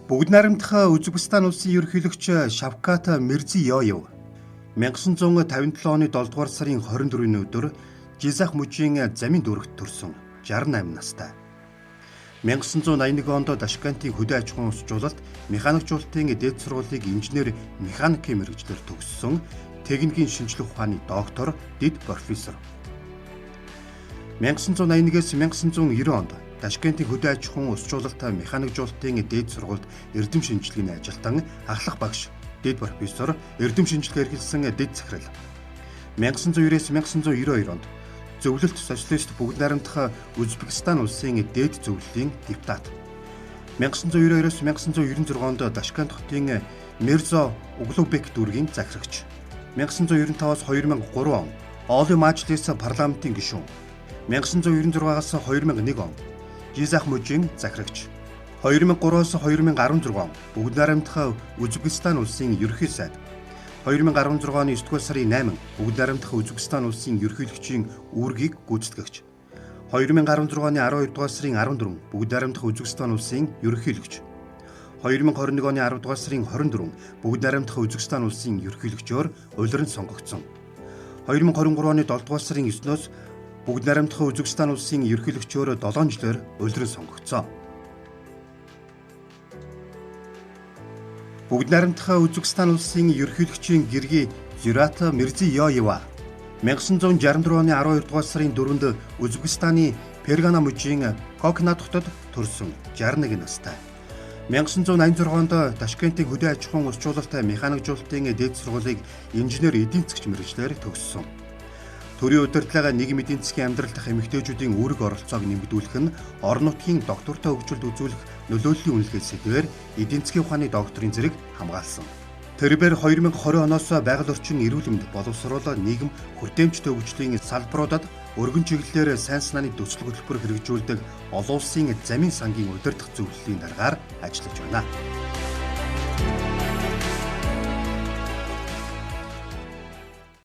Бүгд найрамдах Үзбекистан улсын ерөнхийлөгч Шавкат Мирзийёев 1957 оны 7 дугаар сарын 24-ний өдөр Жизах мужийн замын дүүрэгт төрсөн 68 настай. 1981 онд Ташкентийн хөдөө аж ахуйн усжуулалт механикжуулалтын дээд сургуулийг инженер механикийн мэргэжлэр төгссөн техникийн шинжилгээ ухааны доктор, дэд профессор. 1981-ээс 1990 онд Ташкентийн хөдөө аж ахуйн усжуулалт механикжуулалтын дээд сургуульд эрдэм шинжилгээний ажилтан ахлах багш, дэд профессор, эрдэм шинжилгээ эрхэлсэн дэд захирал. 1990-ээс 1992 онд зөвлөлт социалист бүгд найрамдах Үзбекистан улсын дээд зөвлөлийн депутат. 1992-оос 1996 онд Ташкент хотын Мирзо Углубек дүүргийн захирагч. 1995-аас 2003 он Олон Мажлис парламентын гишүүн. 1996-аас 2001 он Жизах мужийн захирагч. 2003-аас 2016 он бүгд найрамдах Үзбекистан улсын ерөнхий сайд. 2016 оны 9 дугаар сарын 8 бүгд найрамдах Үзбекистан улсын ерөнхийлөгчийн үүргийг гүйцэтгэгч. 2016 оны 12 дугаар сарын 14 бүгд найрамдах Үзбекистан улсын ерөнхийлөгч. 2021 оны 10 дугаар сарын 24 бүгд найрамдах Үзбекистан улсын ерөнхийлөгчөөр улиран сонгогдсон. 2023 оны 7 дугаар сарын 9-ноос бүгд найрамдах Үзбекистан улсын ерөнхийлөгчөөр 7 жилээр улиран сонгогдсон. Бүгд найрамдах Үзбекистан улсын ерөнхийлөгчийн гэргий Журат Мирзийёева 1964 оны 12 дугаар сарын 4-нд Үзбекистаны Фергана мужийн Кокнат хотод төрсөн 61 настай. 1986 онд Ташкентийн хөдөө аж ахуйн усжуулалт механикжуулалтын дээд сургуулийг инженер эдийн засгч мэргэжлэр төгссөн. Төрийн удирдлага нийгмийн эдийн засгийн амьдрал дахь эмэгтэйчүүдийн үүрэг оролцоог нэмэгдүүлэх нь орон нутгийн доктортой хөгжилд үзүүлэх нөлөөллийн үнэлгээ сэдвээр эдийн засгийн ухааны докторийн зэрэг хамгаалсан. Тэрбээр 2020 оноос байгаль орчин эрүүл мэнд боловсруулах нийгэм хүртээмжтэй хөгжлийн салбаруудад өргөн чиглэлээр сайн санааны төсөл хөтөлбөр хэрэгжүүлдэг олон улсын замын сангийн удирдах зөвлөлийн дараагаар ажиллаж байна.